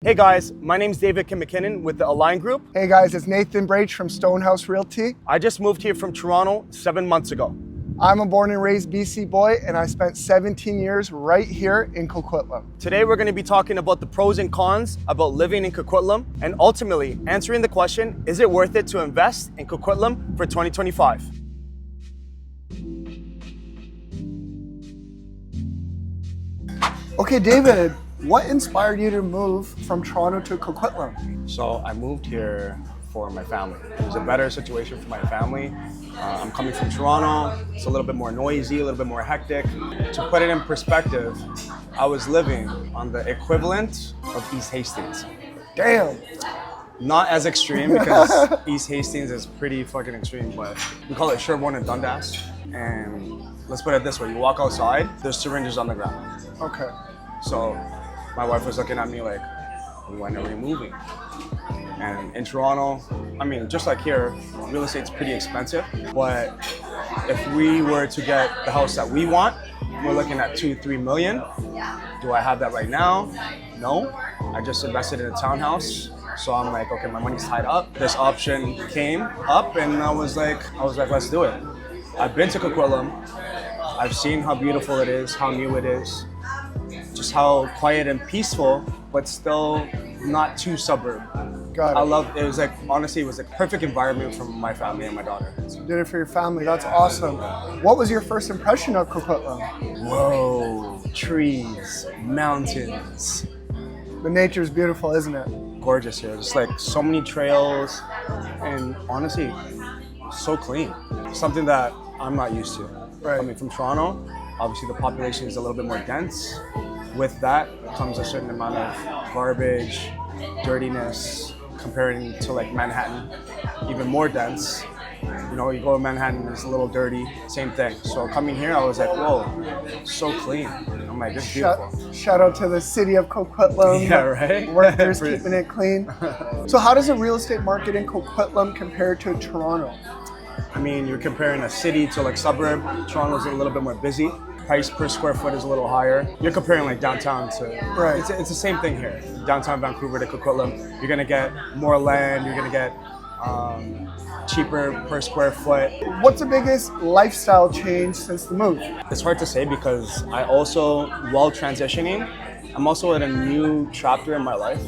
Hey guys, my name's David Kim-MacKinnon with the Align Group. Hey guys, it's Nathan Brach from Stonehouse Realty. I just moved here from Toronto 7 months ago. I'm a born and raised BC boy, and I spent 17 years right here in Coquitlam. Today we're going to be talking about the pros and cons about living in Coquitlam and ultimately answering the question, is it worth it to invest in Coquitlam for 2025? Okay, David, what inspired you to move from Toronto to Coquitlam? So I moved here for my family. It was a better situation for my family. I'm coming from Toronto. It's a little bit more noisy, a little bit more hectic. To put it in perspective, I was living on the equivalent of East Hastings. Damn. Not as extreme because East Hastings is pretty fucking extreme, but we call it Sherbourne and Dundas. And let's put it this way, you walk outside, there's syringes on the ground. Okay. So my wife was looking at me like, when are we moving? And in Toronto, I mean, just like here, real estate's pretty expensive. But if we were to get the house that we want, we're looking at 2-3 million. Do I have that right now? No. I just invested in a townhouse. So I'm like, okay, my money's tied up. This option came up and I was like, let's do it. I've been to Coquitlam. I've seen how beautiful it is, how new it is, just how quiet and peaceful, but still not too suburb. Got it. I love it. Was like, honestly, it was a perfect environment for my family and my daughter. You did it for your family. That's awesome. What was your first impression of Coquitlam? Whoa, trees, mountains. The nature's beautiful, isn't it? Gorgeous here. Just like so many trails and honestly, so clean. Something that I'm not used to. Right. Coming from Toronto, obviously the population is a little bit more dense. With that comes a certain amount of garbage, dirtiness, comparing to like Manhattan, even more dense. You know, you go to Manhattan, it's a little dirty, same thing. So coming here, I was like, whoa, so clean. I'm like, it's beautiful. Shout out to the city of Coquitlam. Yeah, right? Workers keeping it clean. So how does the real estate market in Coquitlam compare to Toronto? I mean, you're comparing a city to like suburb. Toronto's a little bit more busy. Price per square foot is a little higher. You're comparing like downtown to, right. It's the same thing here. Downtown Vancouver to Coquitlam, you're gonna get more land, you're gonna get cheaper per square foot. What's the biggest lifestyle change since the move? It's hard to say because I also, while transitioning, I'm also in a new chapter in my life.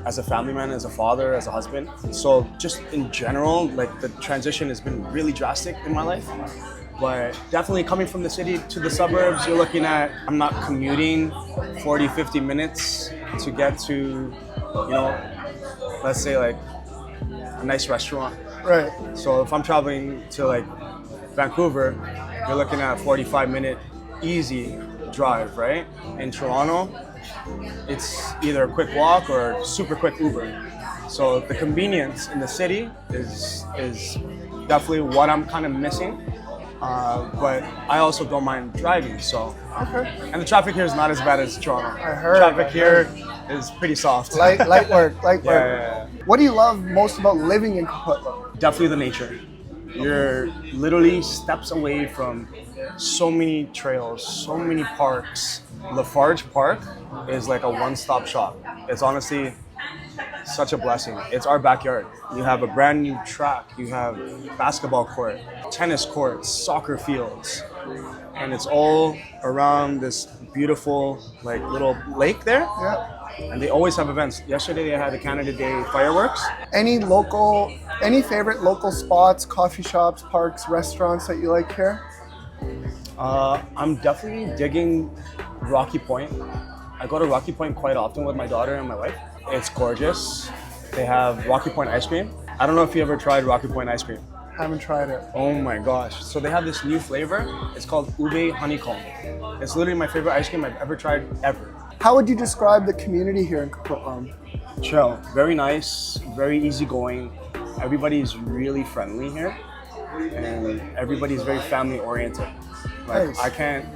As a family man, as a father, as a husband. So just in general, like the transition has been really drastic in my life. But definitely coming from the city to the suburbs, you're looking at, I'm not commuting 40, 50 minutes to get to, you know, let's say like a nice restaurant. Right. So if I'm traveling to like Vancouver, you're looking at a 45-minute easy drive, right? In Toronto, it's either a quick walk or super quick Uber. So the convenience in the city is definitely what I'm kind of missing. But I also don't mind driving, so. Okay. And the traffic here is not as bad as Toronto. I heard. Traffic here is pretty soft. Light work. Yeah. What do you love most about living in Coquitlam? Definitely the nature. You're literally steps away from so many trails, so many parks. Lafarge Park is like a one-stop shop. It's honestly such a blessing. It's our backyard. You have a brand new track, you have basketball court, tennis courts, soccer fields, and it's all around this beautiful like little lake there. Yeah. And they always have events. Yesterday they had the Canada Day fireworks. Any favorite local spots, coffee shops, parks, restaurants that you like here? I'm definitely digging Rocky Point. I go to Rocky Point quite often with my daughter and my wife. It's gorgeous. They have Rocky Point ice cream. I don't know if you ever tried Rocky Point ice cream. Haven't tried it. Oh my gosh. So they have this new flavor. It's called ube honeycomb. It's literally my favorite ice cream I've ever tried, ever. How would you describe the community here in Coquitlam? Chill. Very nice, very easygoing. Everybody's really friendly here. And everybody's very family oriented. Like, Nice. I can't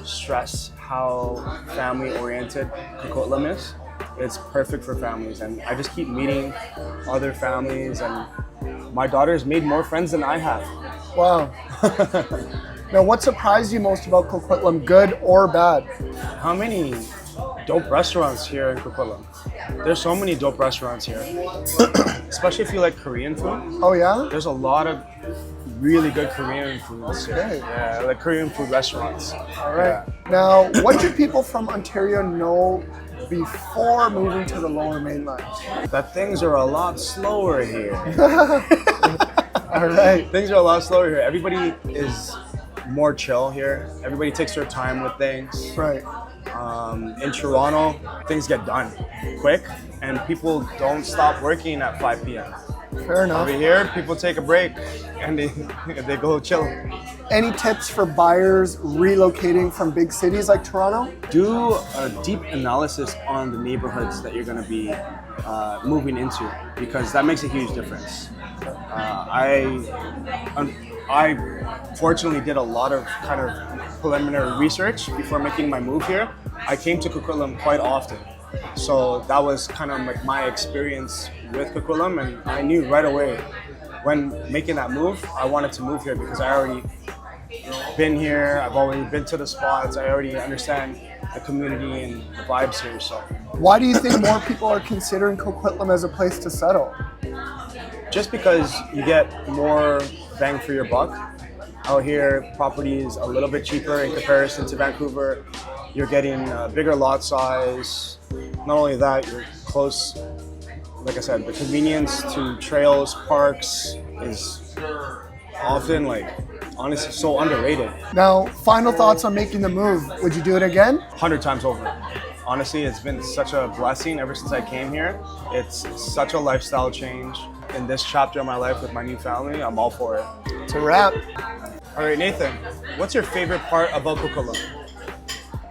stress how family oriented Coquitlam is. It's perfect for families, and I just keep meeting other families, and my daughter's made more friends than I have. Wow. Now, what surprised you most about Coquitlam, good or bad? How many dope restaurants here in Coquitlam. There's so many dope restaurants here, especially if you like Korean food. Oh yeah? There's a lot of really good Korean foods here. Okay. Yeah, like Korean food restaurants. All right. Now, what do people from Ontario know before moving to the Lower Mainland? That things are a lot slower here. All right. Things are a lot slower here. Everybody is more chill here. Everybody takes their time with things. Right. In Toronto, things get done quick, and people don't stop working at 5 p.m. Fair enough. Over here, people take a break and they go chill. Any tips for buyers relocating from big cities like Toronto? Do a deep analysis on the neighborhoods that you're going to be moving into, because that makes a huge difference. I fortunately did a lot of kind of preliminary research before making my move here. I came to Coquitlam quite often. So that was kind of like my experience with Coquitlam, and I knew right away when making that move, I wanted to move here because I already been here, I've already been to the spots, I already understand the community and the vibes here. So Why do you think more people are considering Coquitlam as a place to settle? just because you get more bang for your buck. Out here, property is a little bit cheaper in comparison to Vancouver. You're getting a bigger lot size. Not only that, you're close. Like I said, the convenience to trails, parks is often, like, honestly, so underrated. Now, final thoughts on making the move. Would you do it again? 100 times over. Honestly, it's been such a blessing ever since I came here. It's such a lifestyle change. In this chapter of my life with my new family, I'm all for it. It's a wrap. All right, Nathan, what's your favorite part about Coquitlam?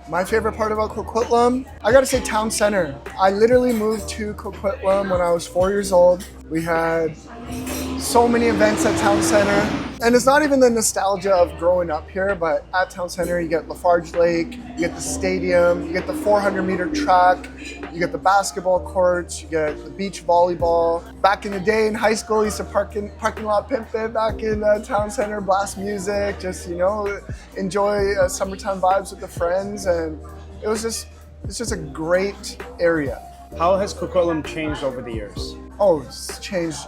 My favorite part about Coquitlam, I gotta say town center. I literally moved to Coquitlam when I was 4 years old. We had so many events at town center. And it's not even the nostalgia of growing up here, but at town center you get Lafarge Lake, you get the stadium, you get the 400-meter track, you get the basketball courts, you get the beach volleyball. Back in the day in high school, I used to parking lot pimp it back in town center, blast music, just, you know, enjoy summertime vibes with the friends. And it's just a great area. How has Coquitlam changed over the years? Oh, it's changed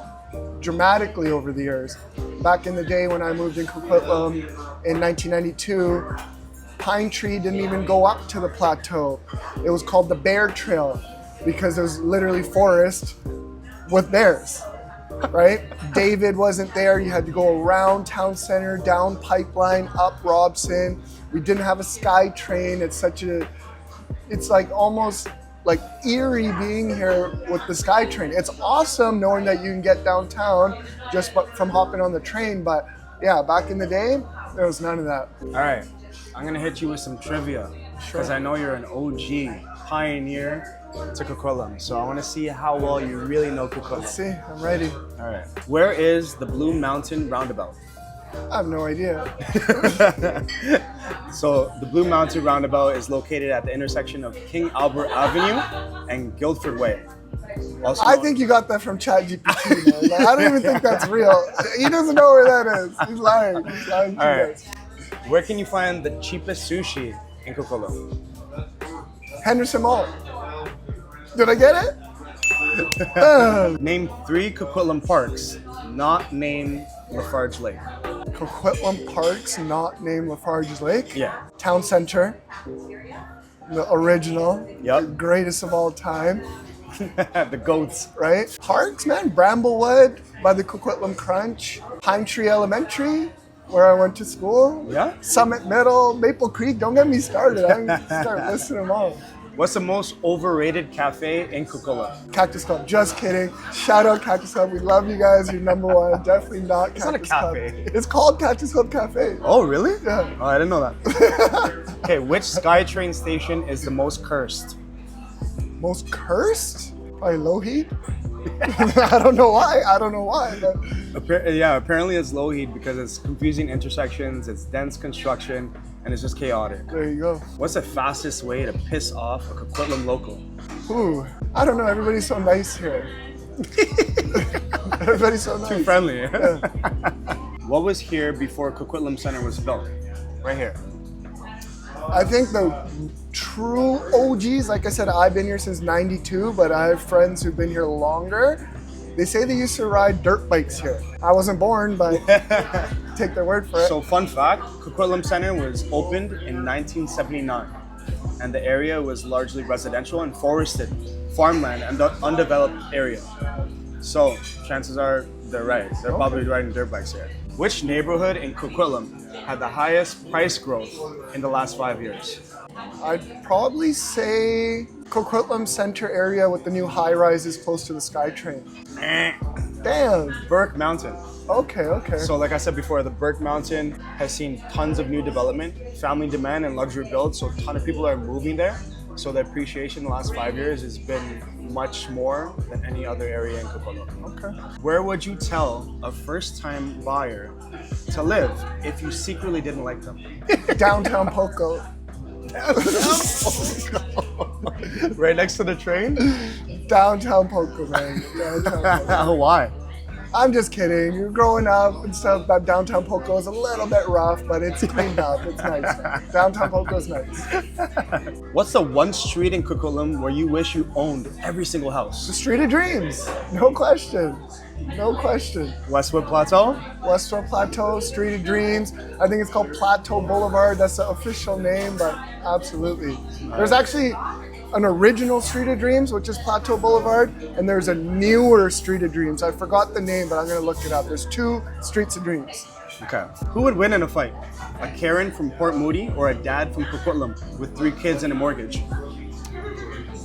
dramatically over the years. Back in the day when I moved in Coquitlam in 1992, Pine Tree didn't even go up to the plateau. It was called the Bear Trail because it was literally forest with bears, right? David wasn't there. You had to go around town center, down Pipeline, up Robson. We didn't have a sky train. It's like almost like eerie being here with the SkyTrain. It's awesome knowing that you can get downtown just from hopping on the train, but yeah, back in the day, there was none of that. All right, I'm gonna hit you with some trivia because I know you're an OG pioneer to Coquitlam, so I want to see how well you really know Coquitlam. Let's see, I'm ready. All right, where is the Blue Mountain Roundabout? I have no idea. So the Blue Mountain Roundabout is located at the intersection of King Albert Avenue and Guildford Way. Also, I think you got that from ChatGPT, man. Like, I don't even think that's real. He doesn't know where that is. He's lying. He's lying to All you right. guys. Where can you find the cheapest sushi in Coquitlam? Henderson Mall. Did I get it? Name 3 Coquitlam parks not named Lafarge Lake. Coquitlam Parks, not named Lafarge Lake. Yeah. Town Center, the original, Yep. the greatest of all time, The goats. right? Parks, man, Bramblewood by the Coquitlam Crunch, Pine Tree Elementary, where I went to school, Yeah. Summit Middle, Maple Creek. Don't get me started. I can start listing them all. What's the most overrated cafe in Coquitlam? Cactus Club, just kidding. Shout out Cactus Club. We love you guys. You're number one. Definitely not Cactus not a Club. cafe. It's called Cactus Club Cafe. Oh, really? Yeah. Oh, I didn't know that. Okay, which SkyTrain station is the most cursed? Most cursed? Probably Lougheed. I don't know why. But Yeah, apparently it's Lougheed because it's confusing intersections, it's dense construction, and it's just chaotic. there you go. What's the fastest way to piss off a Coquitlam local? Ooh, I don't know. Everybody's so nice here. Everybody's so nice. Too friendly. What was here before Coquitlam Center was built? Right here. I think the true OGs, like I said, I've been here since '92, but I have friends who've been here longer. They say they used to ride dirt bikes here. I wasn't born, but take their word for it. So fun fact, Coquitlam Center was opened in 1979, and the area was largely residential and forested, farmland, and the undeveloped area. So chances are they're right. They're probably riding dirt bikes here. Which neighborhood in Coquitlam had the highest price growth in the last 5 years? I'd probably say Coquitlam Center area with the new high-rises close to the SkyTrain. Damn. Burke Mountain. Okay. So like I said before, the Burke Mountain has seen tons of new development, family demand, and luxury builds. So a ton of people are moving there. So the appreciation in the last 5 years has been much more than any other area in Coquitlam. Okay. Where would you tell a first-time buyer to live if you secretly didn't like them? Downtown Poco. Right next to the train? Downtown Poco, man. Downtown Poco. Why? I'm just kidding. You're growing up and stuff. That downtown Poco is a little bit rough, but it's cleaned up. It's nice. Downtown Poco is nice. What's the one street in Coquitlam where you wish you owned every single house? The Street of Dreams. No question. No question. Westwood Plateau? Westwood Plateau, Street of Dreams. I think it's called Plateau Boulevard. That's the official name, but absolutely. There's actually an original Street of Dreams, which is Plateau Boulevard, and there's a newer Street of Dreams. I forgot the name, but I'm gonna look it up. There's 2 Streets of Dreams. Okay. Who would win in a fight? A Karen from Port Moody or a dad from Coquitlam with 3 kids and a mortgage?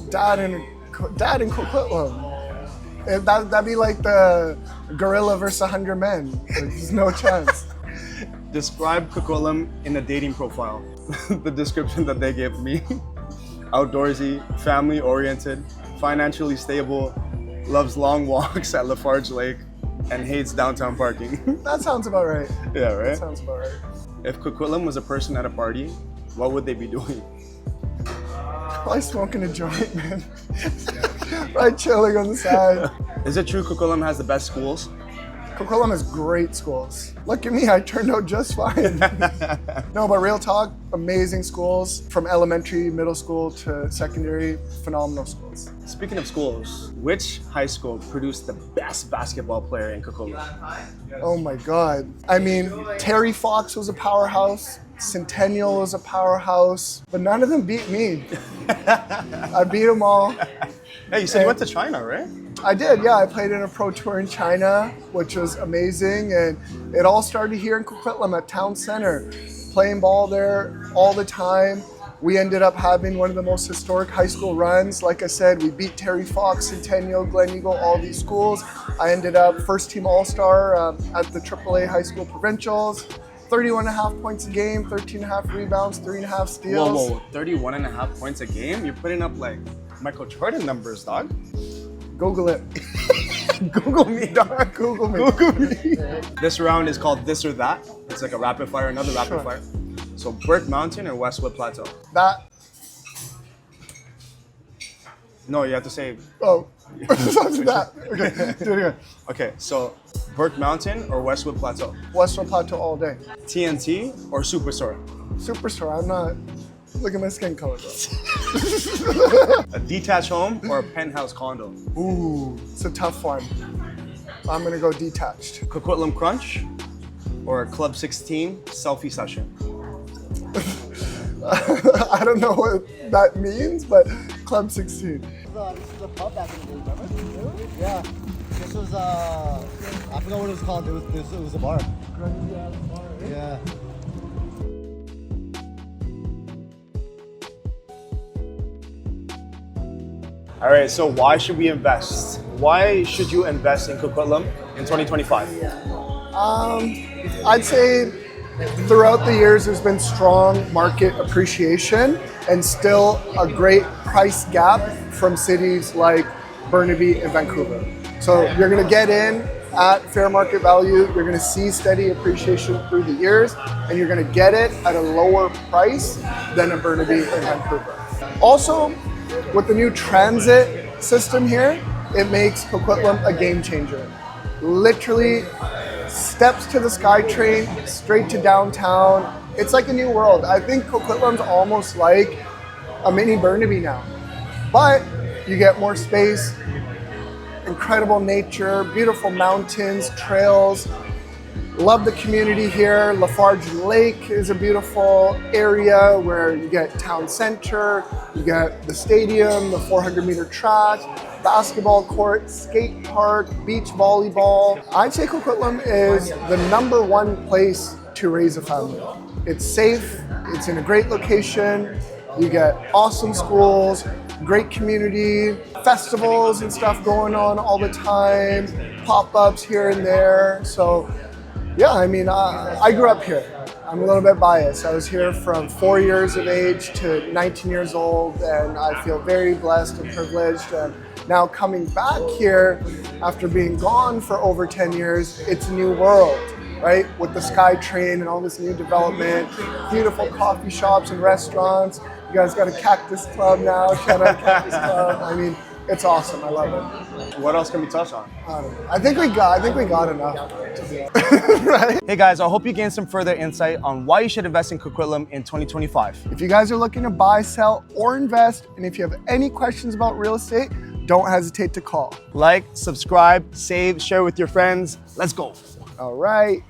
Dad in Coquitlam. That'd be like the gorilla versus 100 men. There's no chance. Describe Coquitlam in a dating profile. The description that they gave me. Outdoorsy, family-oriented, financially stable, loves long walks at Lafarge Lake, and hates downtown parking. That sounds about right. Yeah, right? That sounds about right. If Coquitlam was a person at a party, what would they be doing? Probably smoking a joint, man. Right, chilling on the side. Is it true Coquitlam has the best schools? Coquitlam has great schools. Look at me, I turned out just fine. No, but real talk, amazing schools. From elementary, middle school to secondary, phenomenal schools. Speaking of schools, which high school produced the best basketball player in Coquitlam? Oh my God. I mean, Terry Fox was a powerhouse. Centennial was a powerhouse, but none of them beat me. I beat them all. Hey, you said you went to China, right? I did, yeah. I played in a pro tour in China, which was amazing. And it all started here in Coquitlam at Town Center, playing ball there all the time. We ended up having one of the most historic high school runs. Like I said, we beat Terry Fox, Centennial, Glen Eagle, all these schools. I ended up first team All-Star at the AAA High School Provincials. 31.5 points a game, 13.5 rebounds, 3.5 steals. Whoa, 31.5 points a game? You're putting up like Michael Jordan numbers, dog. Google it. Google me, dog. Google me. Google me. This round is called This or That. It's like a rapid fire, another rapid fire. So Burke Mountain or Westwood Plateau? That. No, you have to say. Oh, that. Okay, do it again. Okay, so Burke Mountain or Westwood Plateau? Westwood Plateau all day. TNT or Superstore? Superstore, I'm not. Look at my skin color, bro. A detached home or a penthouse condo? Ooh, it's a tough one. I'm gonna go detached. Coquitlam Crunch or a Club 16 selfie session? I don't know what that means, but Club 16. This is a pub back in the day, remember? Yeah. This was, I forgot what it was called. It was a bar. Yeah. All right, so why should we invest? Why should you invest in Coquitlam in 2025? I'd say throughout the years there's been strong market appreciation and still a great price gap from cities like Burnaby and Vancouver. So you're gonna get in at fair market value, you're gonna see steady appreciation through the years, and you're gonna get it at a lower price than in Burnaby and Vancouver. Also, with the new transit system here, it makes Coquitlam a game changer. Literally steps to the SkyTrain, straight to downtown. It's like a new world. I think Coquitlam's almost like a mini Burnaby now. But you get more space, incredible nature, beautiful mountains, trails. Love the community here. Lafarge Lake is a beautiful area where you get town center, you get the stadium, the 400-meter track, basketball court, skate park, beach volleyball. I'd say Coquitlam is the #1 place to raise a family. It's safe, it's in a great location, you get awesome schools, great community, festivals and stuff going on all the time, pop-ups here and there. So yeah, I mean, I grew up here. I'm a little bit biased. I was here from 4 years of age to 19 years old, and I feel very blessed and privileged. And now coming back here after being gone for over 10 years, it's a new world, right? With the SkyTrain and all this new development, beautiful coffee shops and restaurants. You guys got a Cactus Club now. Shout out Cactus Club. I mean, it's awesome. I love it. What else can we touch on? I don't know. I think we got enough. Right? Hey guys, I hope you gained some further insight on why you should invest in Coquitlam in 2025. If you guys are looking to buy, sell, or invest, and if you have any questions about real estate, don't hesitate to call. Like, subscribe, save, share with your friends. Let's go. All right.